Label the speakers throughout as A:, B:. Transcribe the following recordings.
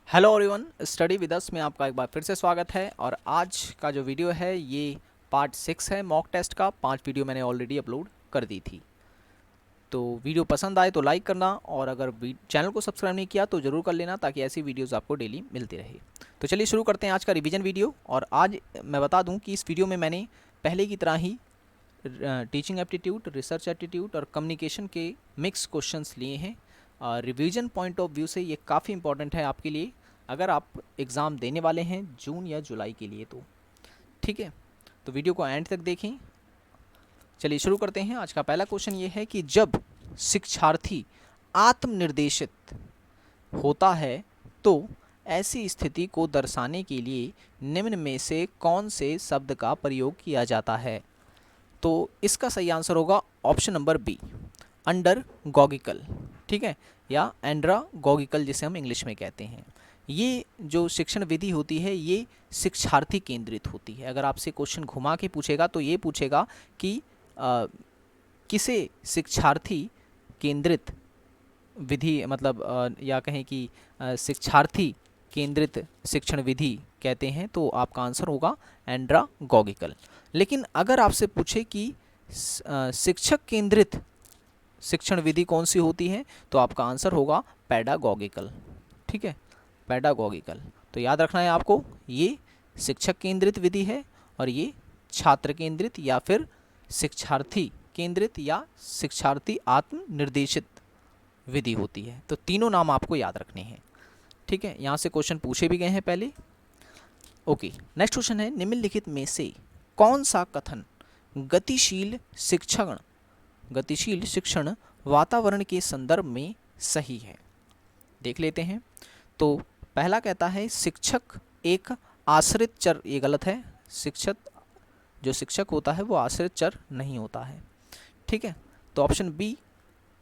A: Hello everyone, study with us में आपका एक बार फिर से स्वागत है। और आज का जो वीडियो है ये पार्ट 6 है मॉक टेस्ट का। 5 वीडियो मैंने ऑलरेडी अपलोड कर दी थी। तो वीडियो पसंद आए तो लाइक करना, और अगर चैनल को सब्सक्राइब नहीं किया तो ज़रूर कर लेना, ताकि ऐसी वीडियोस आपको डेली मिलती रहे। तो चलिए शुरू करते हैं आज का रिवीजन वीडियो। और आज मैं बता दूँ कि इस वीडियो में मैंने पहले की तरह ही टीचिंग एप्टीट्यूड, रिसर्च एप्टीट्यूड और कम्युनिकेशन के मिक्स क्वेश्चंस लिए हैं। रिवीजन पॉइंट ऑफ व्यू से ये काफ़ी इंपॉर्टेंट है आपके लिए, अगर आप एग्ज़ाम देने वाले हैं जून या जुलाई के लिए तो। ठीक है, तो वीडियो को एंड तक देखें। चलिए शुरू करते हैं। आज का पहला क्वेश्चन ये है कि जब शिक्षार्थी आत्मनिर्देशित होता है तो ऐसी स्थिति को दर्शाने के लिए निम्न में से कौन से शब्द का प्रयोग किया जाता है? तो इसका सही आंसर होगा ऑप्शन नंबर बी, अंडर गॉगिकल। ठीक है, या एंड्रा गॉगिकल जिसे हम इंग्लिश में कहते हैं। ये जो शिक्षण विधि होती है ये शिक्षार्थी केंद्रित होती है। अगर आपसे क्वेश्चन घुमा के पूछेगा तो ये पूछेगा कि किसे शिक्षार्थी केंद्रित विधि मतलब या कहें कि शिक्षार्थी केंद्रित शिक्षण विधि कहते हैं, तो आपका आंसर होगा एंड्रा गॉगिकल। लेकिन अगर आपसे पूछे कि शिक्षक केंद्रित शिक्षण विधि कौन सी होती है, तो आपका आंसर होगा पैडागॉगिकल। ठीक है, पैडागॉगिकल। तो याद रखना है आपको, ये शिक्षक केंद्रित विधि है और ये छात्र केंद्रित या फिर शिक्षार्थी केंद्रित या शिक्षार्थी आत्मनिर्देशित विधि होती है। तो तीनों नाम आपको याद रखने हैं। ठीक है, यहाँ से क्वेश्चन पूछे भी गए हैं पहले। ओके, नेक्स्ट क्वेश्चन है, निम्नलिखित में से कौन सा कथन गतिशील शिक्षण वातावरण के संदर्भ में सही है? देख लेते हैं। तो पहला कहता है शिक्षक एक आश्रित चर, ये गलत है। जो शिक्षक होता है वो आश्रित चर नहीं होता है। ठीक है, तो ऑप्शन बी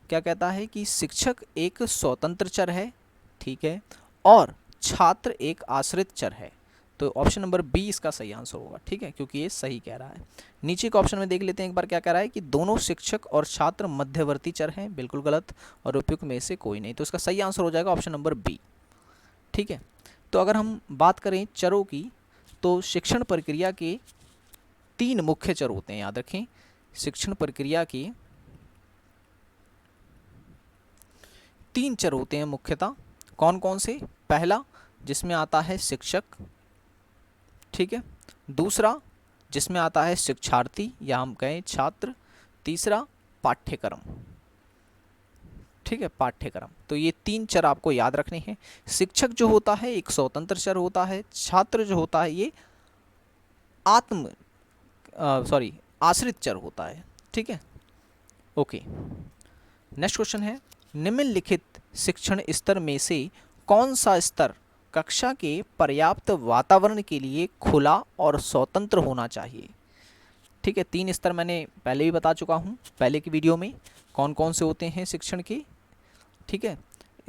A: क्या कहता है कि शिक्षक एक स्वतंत्र चर है। ठीक है, और छात्र एक आश्रित चर है। तो ऑप्शन नंबर बी इसका सही आंसर होगा। ठीक है, क्योंकि ये सही कह रहा है। नीचे के ऑप्शन में देख लेते हैं एक बार, क्या कह रहा है कि दोनों शिक्षक और छात्र मध्यवर्ती चर हैं। बिल्कुल गलत, और उपयुक्त में से कोई नहीं। तो इसका सही आंसर हो जाएगा ऑप्शन नंबर बी। ठीक है, तो अगर हम बात करें चरों की, तो शिक्षण प्रक्रिया के 3 मुख्य चर होते हैं। याद रखें, शिक्षण प्रक्रिया के 3 चर होते हैं मुख्यतः। कौन कौन से? पहला जिसमें आता है शिक्षक। ठीक है, दूसरा जिसमें आता है शिक्षार्थी या हम कहें छात्र। तीसरा पाठ्यक्रम। ठीक है, पाठ्यक्रम। तो ये 3 चर आपको याद रखने हैं। शिक्षक जो होता है एक स्वतंत्र चर होता है, छात्र जो होता है ये आश्रित चर होता है। ठीक है, ओके। नेक्स्ट क्वेश्चन है, निम्नलिखित शिक्षण स्तर में से कौन सा स्तर कक्षा के पर्याप्त वातावरण के लिए खुला और स्वतंत्र होना चाहिए? ठीक है, 3 स्तर मैंने पहले भी बता चुका हूँ पहले की वीडियो में, कौन कौन से होते हैं शिक्षण के। ठीक है,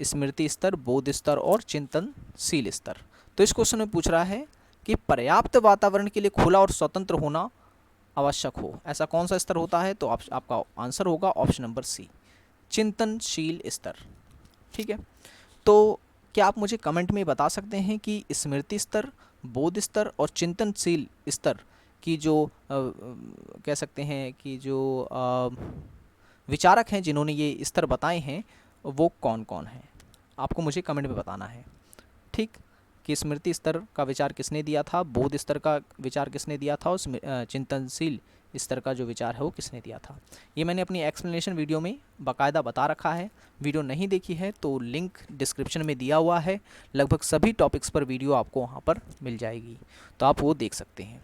A: स्मृति स्तर, बोध स्तर और चिंतनशील स्तर। तो इस क्वेश्चन में पूछ रहा है कि पर्याप्त वातावरण के लिए खुला और स्वतंत्र होना आवश्यक हो, ऐसा कौन सा स्तर होता है? तो आपका आंसर होगा ऑप्शन नंबर सी, चिंतनशील स्तर। ठीक है, तो क्या आप मुझे कमेंट में बता सकते हैं कि स्मृति स्तर, बोध स्तर और चिंतनशील स्तर की जो कह सकते हैं कि जो विचारक हैं जिन्होंने ये स्तर बताए हैं वो कौन कौन हैं? आपको मुझे कमेंट में बताना है। ठीक, कि स्मृति स्तर का विचार किसने दिया था, बोध स्तर का विचार किसने दिया था, और चिंतनशील स्तर का जो विचार है वो किसने दिया था। ये मैंने अपनी एक्सप्लेनेशन वीडियो में बाकायदा बता रखा है। वीडियो नहीं देखी है तो लिंक डिस्क्रिप्शन में दिया हुआ है। लगभग सभी टॉपिक्स पर वीडियो आपको वहाँ पर मिल जाएगी, तो आप वो देख सकते हैं।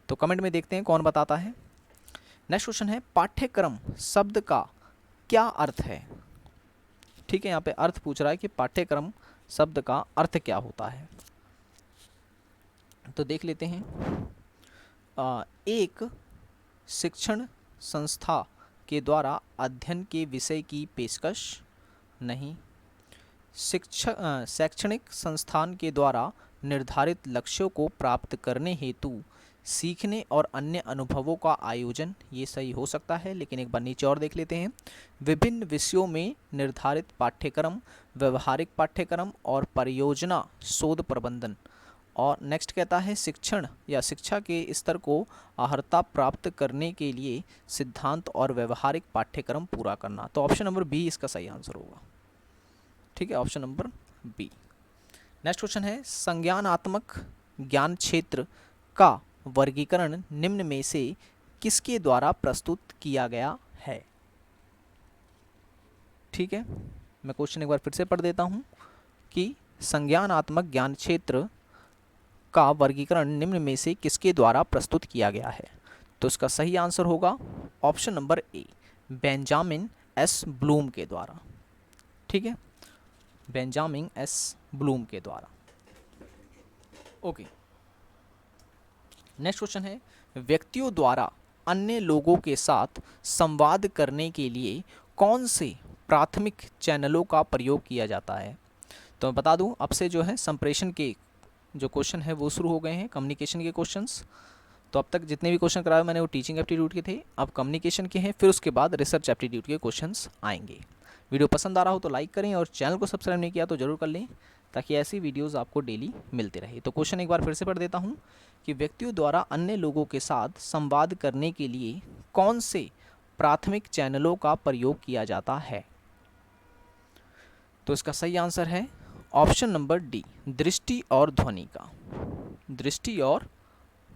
A: तो कमेंट में देखते हैं कौन बताता है। नेक्स्ट क्वेश्चन है, पाठ्यक्रम शब्द का क्या अर्थ है? ठीक है, यहाँ पे अर्थ पूछ रहा है कि पाठ्यक्रम शब्द का अर्थ क्या होता है। तो देख लेते हैं। एक शिक्षण संस्था के द्वारा अध्ययन के विषय की पेशकश नहीं। शैक्षणिक संस्थान के द्वारा निर्धारित लक्ष्यों को प्राप्त करने हेतु सीखने और अन्य अनुभवों का आयोजन, ये सही हो सकता है, लेकिन एक बार नीचे और देख लेते हैं। विभिन्न विषयों में निर्धारित पाठ्यक्रम, व्यवहारिक पाठ्यक्रम और परियोजना शोध प्रबंधन। और नेक्स्ट कहता है शिक्षण या शिक्षा के स्तर को अर्हता प्राप्त करने के लिए सिद्धांत और व्यवहारिक पाठ्यक्रम पूरा करना। तो ऑप्शन नंबर बी इसका सही आंसर होगा। ठीक है, option number B. Next question है संज्ञानात्मक ज्ञान क्षेत्र का वर्गीकरण निम्न में से किसके द्वारा प्रस्तुत किया गया है। ठीक है, मैं क्वेश्चन एक बार फिर से पढ़ देता हूं कि संज्ञानात्मक ज्ञान क्षेत्र का वर्गीकरण निम्न में से किसके द्वारा प्रस्तुत किया गया है। तो इसका सही आंसर होगा option number A, Benjamin S Bloom के द्वारा। ठीक है, बेंजामिन एस ब्लूम के द्वारा। ओके, नेक्स्ट क्वेश्चन है व्यक्तियों द्वारा अन्य लोगों के साथ संवाद करने के लिए कौन से प्राथमिक चैनलों का प्रयोग किया जाता है। तो मैं बता दूं, अब से जो है संप्रेषण के जो क्वेश्चन है वो शुरू हो गए हैं, कम्युनिकेशन के क्वेश्चंस। तो अब तक जितने भी क्वेश्चन कराए मैंने वो टीचिंग एप्टीट्यूड के थे, अब कम्युनिकेशन के हैं, फिर उसके बाद रिसर्च एप्टीट्यूड के क्वेश्चंस आएंगे। वीडियो पसंद आ रहा हो तो लाइक करें और चैनल को सब्सक्राइब नहीं किया तो जरूर कर लें, ताकि ऐसी वीडियोज़ आपको डेली मिलते रहे। तो क्वेश्चन एक बार फिर से पढ़ देता हूँ कि व्यक्तियों द्वारा अन्य लोगों के साथ संवाद करने के लिए कौन से प्राथमिक चैनलों का प्रयोग किया जाता है। तो इसका सही आंसर है ऑप्शन नंबर डी, दृष्टि और ध्वनि का। दृष्टि और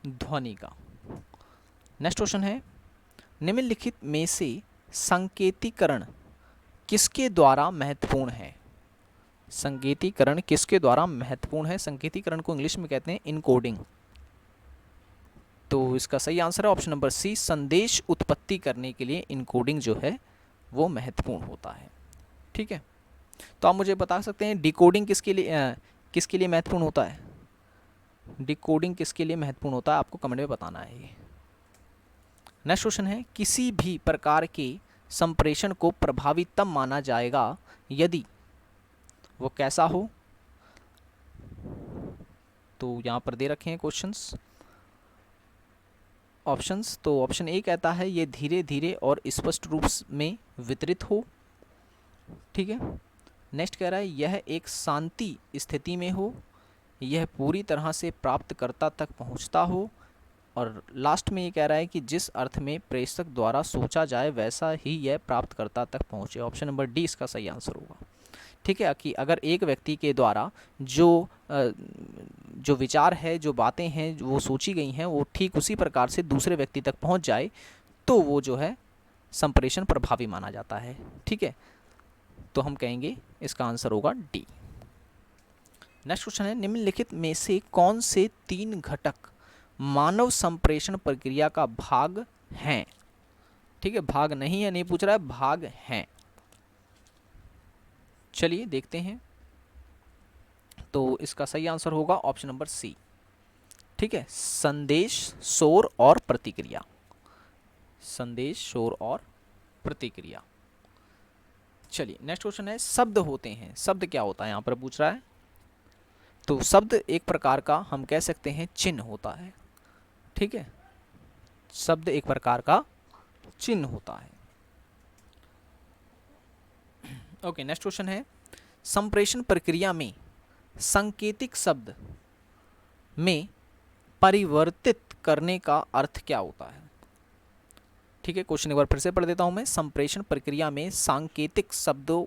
A: ध्वनि का। नेक्स्ट क्वेश्चन है निम्नलिखित में से संकेतीकरण किसके द्वारा महत्वपूर्ण है। संकेतीकरण किसके द्वारा महत्वपूर्ण है। संकेतीकरण को इंग्लिश में कहते हैं इनकोडिंग। तो इसका सही आंसर है ऑप्शन नंबर सी, संदेश उत्पत्ति करने के लिए इनकोडिंग जो है वो महत्वपूर्ण होता है। ठीक है, तो आप मुझे बता सकते हैं डिकोडिंग किसके लिए महत्वपूर्ण होता है। डिकोडिंग किसके लिए महत्वपूर्ण होता है, आपको कमेंट में बताना है ये। नेक्स्ट क्वेश्चन है किसी भी प्रकार के संप्रेषण को प्रभावी तब माना जाएगा यदि वो कैसा हो। तो यहाँ पर दे रखे हैं क्वेश्चंस ऑप्शंस। तो ऑप्शन ए कहता है ये धीरे धीरे और स्पष्ट रूप में वितरित हो। ठीक है, नेक्स्ट कह रहा है यह एक शांति स्थिति में हो, यह पूरी तरह से प्राप्तकर्ता तक पहुंचता हो, और लास्ट में ये कह रहा है कि जिस अर्थ में प्रेषक द्वारा सोचा जाए वैसा ही यह प्राप्तकर्ता तक पहुंचे। ऑप्शन नंबर डी इसका सही आंसर होगा। ठीक है, कि अगर एक व्यक्ति के द्वारा जो विचार है, जो बातें हैं वो सोची गई हैं, वो ठीक उसी प्रकार से दूसरे व्यक्ति तक पहुंच जाए तो वो जो है संप्रेषण प्रभावी माना जाता है। ठीक है, तो हम कहेंगे इसका आंसर होगा डी। नेक्स्ट क्वेश्चन है निम्नलिखित में से कौन से 3 घटक मानव संप्रेषण प्रक्रिया का भाग हैं। ठीक है, भाग नहीं है, नहीं पूछ रहा है, भाग हैं। चलिए देखते हैं। तो इसका सही आंसर होगा ऑप्शन नंबर सी। ठीक है, संदेश, शोर और प्रतिक्रिया। संदेश, शोर और प्रतिक्रिया। चलिए नेक्स्ट क्वेश्चन है शब्द होते हैं। शब्द क्या होता है यहाँ पर पूछ रहा है। तो शब्द एक प्रकार का हम कह सकते हैं चिन्ह होता है। ठीक है, शब्द एक प्रकार का चिन्ह होता है। ओके, नेक्स्ट क्वेश्चन है संप्रेषण प्रक्रिया में सांकेतिक शब्द में परिवर्तित करने का अर्थ क्या होता है। ठीक है, क्वेश्चन एक बार फिर से पढ़ देता हूं मैं। संप्रेषण प्रक्रिया में सांकेतिक शब्दों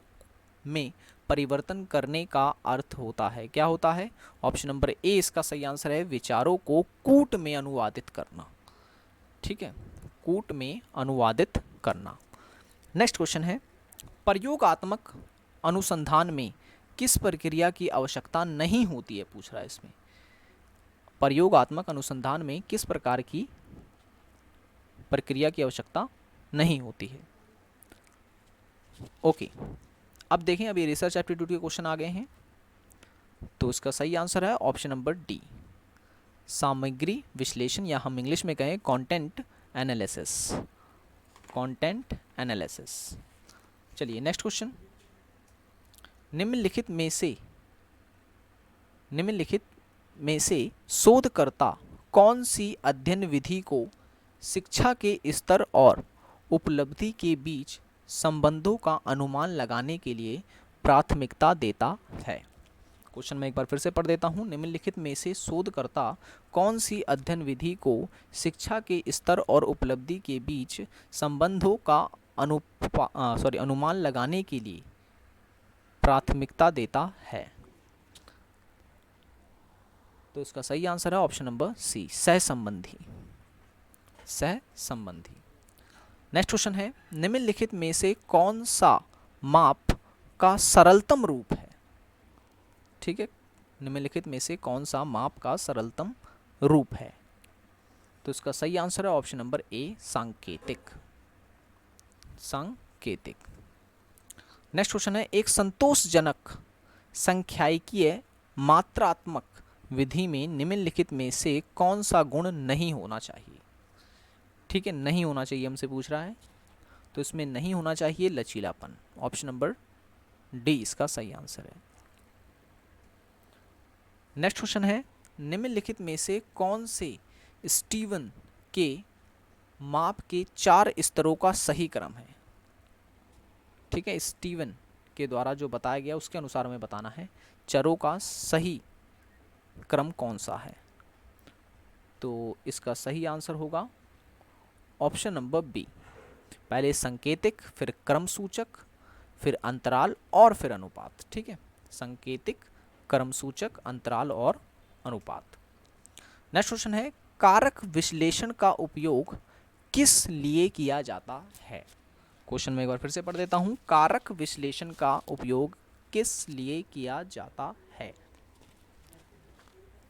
A: में परिवर्तन करने का अर्थ होता है, क्या होता है। ऑप्शन नंबर ए इसका सही आंसर है, विचारों को कूट में अनुवादित करना। ठीक है, कूट में अनुवादित करना। नेक्स्ट क्वेश्चन है प्रयोगात्मक अनुसंधान में किस प्रक्रिया की आवश्यकता नहीं होती है, पूछ रहा है इसमें। प्रयोगात्मक अनुसंधान में किस प्रकार की प्रक्रिया की आवश्यकता नहीं होती है। ओके, अब देखें, अभी रिसर्च एप्टीट्यूड के क्वेश्चन आ गए हैं। तो इसका सही आंसर है ऑप्शन नंबर डी, सामग्री विश्लेषण, या हम इंग्लिश में कहें कंटेंट एनालिसिस। Content analysis. चलिए नेक्स्ट क्वेश्चन, निम्नलिखित में से शोधकर्ता कौन सी अध्ययन विधि को शिक्षा के स्तर और उपलब्धि के बीच संबंधों का अनुमान लगाने के लिए प्राथमिकता देता है? क्वेश्चन मैं एक बार फिर से पढ़ देता हूँ। निम्नलिखित में से शोधकर्ता कौन सी अध्ययन विधि को शिक्षा के स्तर और उपलब्धि के बीच संबंधों का अनुमान लगाने के लिए प्राथमिकता देता है? तो इसका सही आंसर है ऑप्शन नंबर सी, सहसंबंधी। सहसंबंधी। नेक्स्ट क्वेश्चन है, निम्नलिखित में से कौन सा माप का सरलतम रूप है? ठीक है, निम्नलिखित में से कौन सा माप का सरलतम रूप है? तो इसका सही आंसर है ऑप्शन नंबर ए, सांकेतिक। सांकेतिक। नेक्स्ट क्वेश्चन है, एक संतोषजनक संख्यायिकीय मात्रात्मक विधि में निम्नलिखित में से कौन सा गुण नहीं होना चाहिए? ठीक है, नहीं होना चाहिए हमसे पूछ रहा है, तो इसमें नहीं होना चाहिए लचीलापन। ऑप्शन नंबर डी इसका सही आंसर है। नेक्स्ट क्वेश्चन है, निम्नलिखित में से कौन से स्टीवन के माप के 4 स्तरों का सही क्रम है? ठीक है, स्टीवन के द्वारा जो बताया गया उसके अनुसार हमें बताना है चरों का सही क्रम कौन सा है। तो इसका सही आंसर होगा ऑप्शन नंबर बी, पहले संकेतिक, फिर क्रम सूचक, फिर अंतराल और फिर अनुपात। ठीक है, संकेतिक, क्रम सूचक, अंतराल और अनुपात। नेक्स्ट क्वेश्चन है, कारक विश्लेषण का उपयोग किस लिए किया जाता है? क्वेश्चन में एक बार फिर से पढ़ देता हूं, कारक विश्लेषण का उपयोग किस लिए किया जाता है?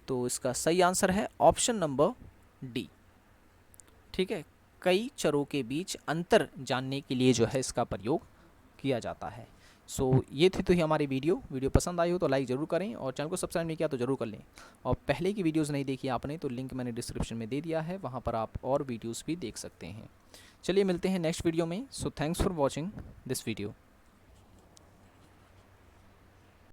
A: तो इसका सही आंसर है ऑप्शन नंबर डी। ठीक है, कई चरों के बीच अंतर जानने के लिए जो है इसका प्रयोग किया जाता है। सो ये थी तो ही हमारी वीडियो पसंद आई हो तो लाइक ज़रूर करें और चैनल को सब्सक्राइब नहीं किया तो ज़रूर कर लें। और पहले की वीडियोस नहीं देखी आपने तो लिंक मैंने डिस्क्रिप्शन में दे दिया है, वहाँ पर आप और वीडियोस भी देख सकते हैं। चलिए मिलते हैं नेक्स्ट वीडियो में। So thanks for watching this video.